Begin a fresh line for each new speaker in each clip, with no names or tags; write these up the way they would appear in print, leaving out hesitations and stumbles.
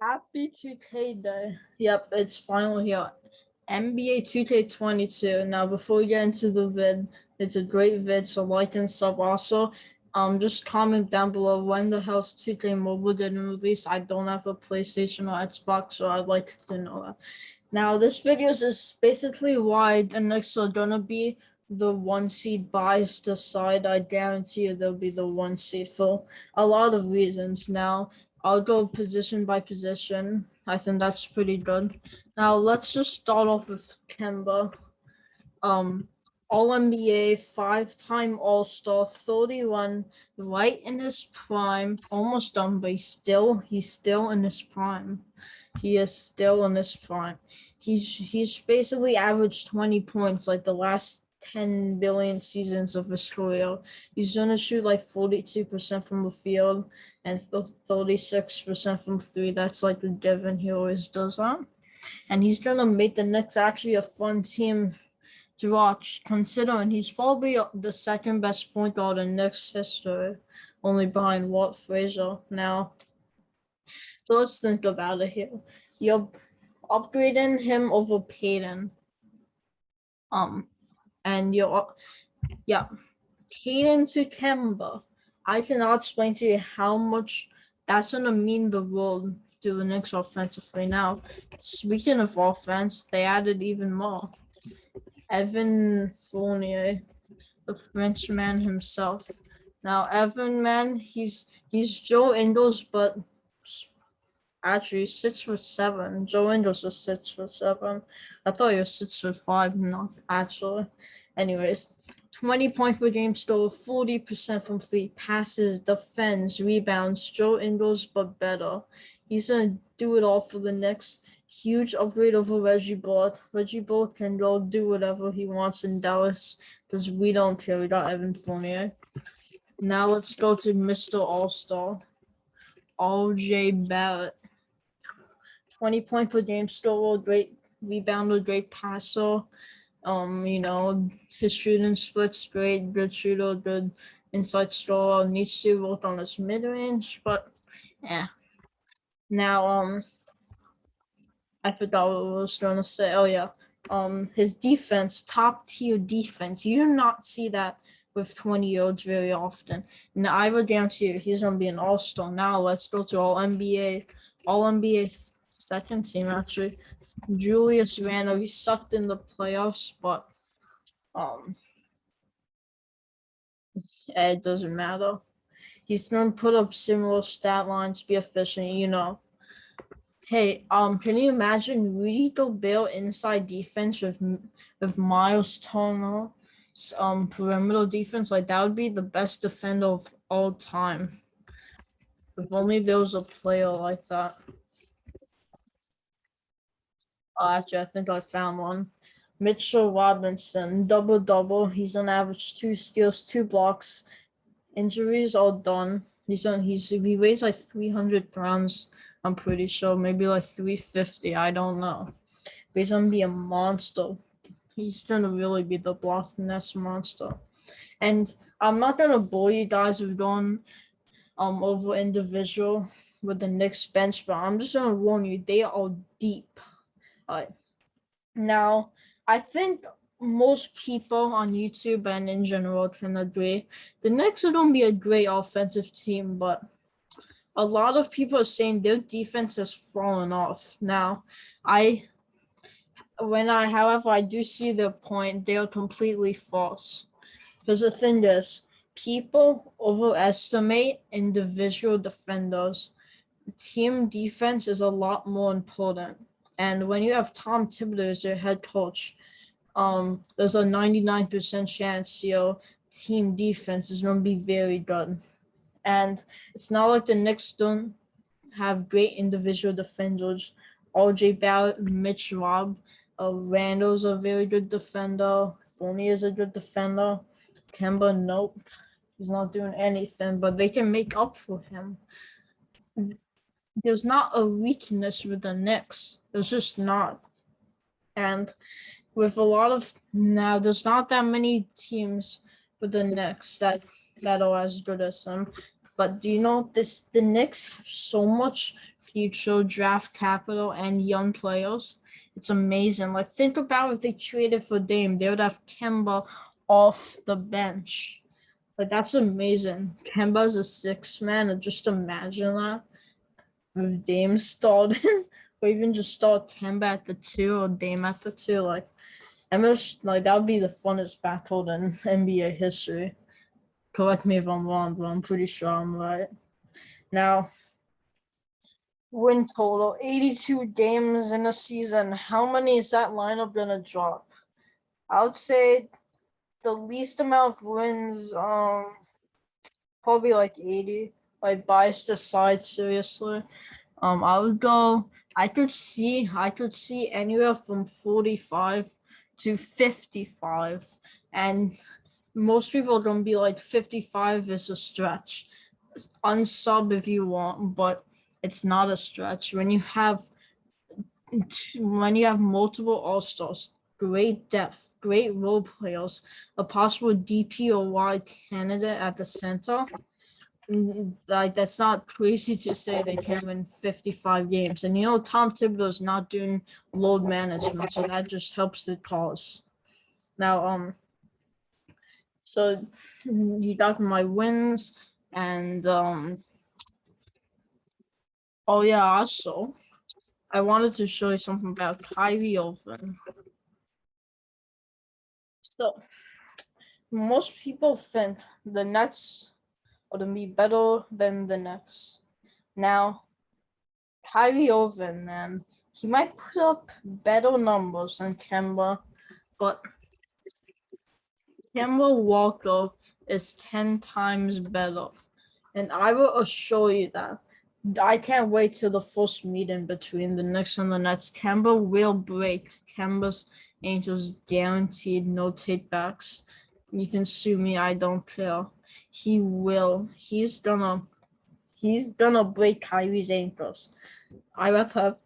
Happy 2K Day. Yep, it's finally here. NBA 2K22. Now, before we get into the vid, it's a great vid, so like and sub. Also, just comment down below when the hell's 2K Mobile getting released. I don't have a PlayStation or Xbox, so I'd like to know that. Now, this video is just basically why the Knicks are gonna be the 1 seed. Bias decide. I guarantee you they'll be the 1 seed for a lot of reasons. Now, I'll go position by position. I think that's pretty good. Now let's just start off with Kemba. All-NBA, 5-time All-Star, 31, right in his prime, almost done, but he's still in his prime. He is still in his prime. He's basically averaged 20 points like the last 10 billion seasons of his career. He's gonna shoot like 42% from the field and 36% from three. That's like the given he always does on. And he's gonna make the Knicks actually a fun team to watch, considering he's probably the second best point guard in Knicks history, only behind Walt Frazier now. So let's think about it here. You're upgrading him over Payton. And Payton to Kemba. I cannot explain to you how much that's gonna mean the world to the Knicks offensively. Now, speaking of offense, they added even more. Evan Fournier, the Frenchman himself. Now, Evan, man, he's Joe Ingles, but actually 6'7". Joe Ingles is 6'7". I thought he was 6'5". Not actually. Anyways, 20 points per game, stole 40% from three, passes, defends, rebounds. Joe Ingles, but better. He's gonna do it all for the Knicks. Huge upgrade over Reggie Bullock. Reggie Bullock can go do whatever he wants in Dallas because we don't care. We got Evan Fournier. Now let's go to Mr. All-Star, RJ Barrett. 20 points per game, stole, great rebounder, great passer. His shooting splits great, good shooter, good inside scorer. Needs to work on his mid-range, but yeah. Now, I forgot what I was gonna say. Oh yeah, his defense, top tier defense. You do not see that with 20-year-olds very often. And I would guarantee you he's gonna be an all-star. Now let's go to all-NBA second team actually. Julius Randle, he sucked in the playoffs, but it doesn't matter. He's gonna put up similar stat lines, be efficient, Hey, can you imagine Rudy Gobert inside defense with Miles Turner, perimeter defense? Like that would be the best defender of all time. If only there was a player like that. Oh, actually, I think I found one. Mitchell Robinson, double-double. He's on average 2 steals, 2 blocks. Injuries all done. He weighs like 300 pounds. I'm pretty sure, maybe like 350. I don't know. But he's gonna be a monster. He's gonna really be the block nest monster. And I'm not gonna bore you guys with going over individual with the Knicks bench, but I'm just gonna warn you, they are deep. Now, I think most people on YouTube and in general can agree the Knicks are gonna be a great offensive team, but a lot of people are saying their defense has fallen off. Now, however, I do see their point. They are completely false. Because the thing is, people overestimate individual defenders. Team defense is a lot more important. And when you have Tom Thibodeau as your head coach, there's a 99% chance your team defense is going to be very good. And it's not like the Knicks don't have great individual defenders. RJ Barrett, Mitch Robb, Randall's a very good defender. Fournier is a good defender. Kemba, nope. He's not doing anything, but they can make up for him. There's not a weakness with the Knicks. There's just not. And with a lot of now, there's not that many teams with the Knicks that are as good as them. But do you know this? The Knicks have so much future draft capital and young players. It's amazing. Like, think about if they traded for Dame, they would have Kemba off the bench. Like, that's amazing. Kemba's a six man, and just imagine that with Dame started, or even just start Kemba at the two or Dame at the two. Like, like that would be the funnest battle in NBA history. Correct me if I'm wrong, but I'm pretty sure I'm right. Now, win total 82 games in a season. How many is that lineup gonna drop? I would say the least amount of wins, probably like 80. Like biased aside, seriously. I would go. I could see anywhere from 45 to 55, and most people are gonna be like 55 is a stretch. Unsub if you want, but it's not a stretch when you have multiple all-stars, great depth, great role players, a possible DP or Y candidate at the center. Like, that's not crazy to say they can win 55 games. And Tom Thibodeau is not doing load management, so that just helps the cause. Now, so you got my wins, and oh yeah, also I wanted to show you something about Kyrie Irving. So most people think the Nets are to be better than the Knicks. Now, Kyrie Irving, man, he might put up better numbers than Kemba, but Kemba Walker is 10 times better. And I will assure you that. I can't wait till the first meeting between the Knicks and the Nets. Kemba will break Kemba's Angels guaranteed, no takebacks. You can sue me, I don't care. He will. He's gonna break Kyrie's ankles. I rather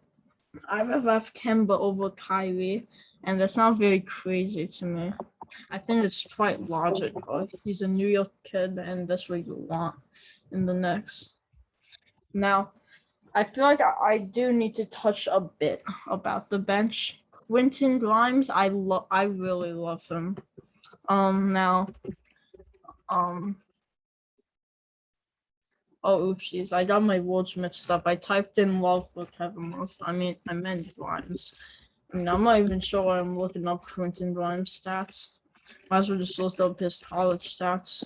have Kemba over Kyrie, and that's not very crazy to me. I think it's quite logical. He's a New York kid, and that's what you want in the Knicks. Now, I feel like I do need to touch a bit about the bench. Quentin Grimes, I really love him. Now, oh oopsies, I got my words mixed up. I typed in love for Kevin Love. I meant Grimes. I'm not even sure why I'm looking up Quentin Grimes stats. Might as well just look up his college stats.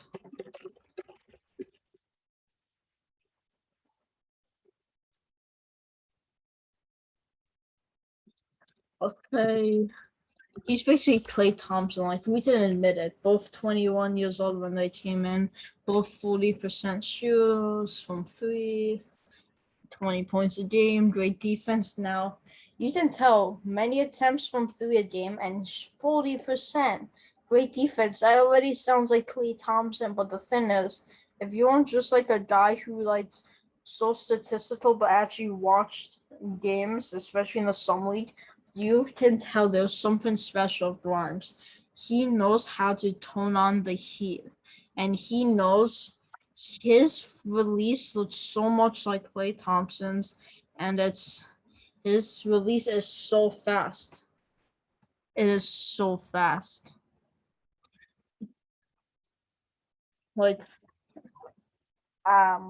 Okay. He's basically Klay Thompson. Like, we didn't admit it. Both 21 years old when they came in. Both 40% shooters from three. 20 points a game. Great defense. Now, you can tell many attempts from three a game and 40%. Great defense. That already sounds like Klay Thompson. But the thing is, if you aren't just like a guy who so statistical but actually watched games, especially in the summer league, you can tell there's something special with Grimes. He knows how to tone on the heat, and he knows his release looks so much like Klay Thompson's, and his release is so fast. It is so fast. Like,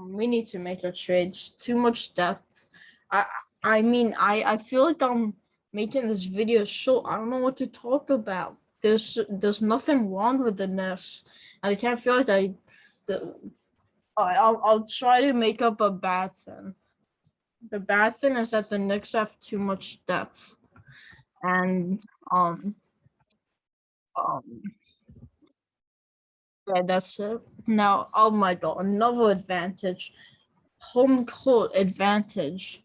we need to make a trade. It's too much depth. I feel like I'm making this video so I don't know what to talk about. There's nothing wrong with the Nets, and I can't feel like I'll try to make up a bad thing. The bad thing is that the Knicks have too much depth, and yeah, that's it. Now, oh my god, another advantage, home court advantage.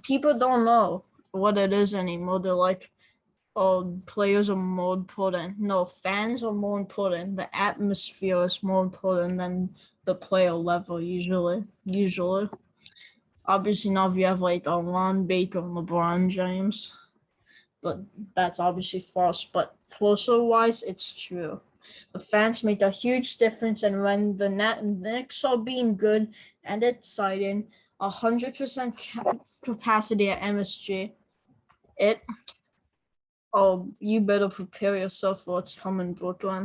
People don't know what it is anymore. They're like, oh, players are more important. No, fans are more important. The atmosphere is more important than the player level usually. Obviously not if you have like Alon Baker and LeBron James, but that's obviously false. But closer wise, it's true. The fans make a huge difference, and when the Knicks are being good and exciting, 100% capacity at MSG, you better prepare yourself for what's coming, Brooklyn.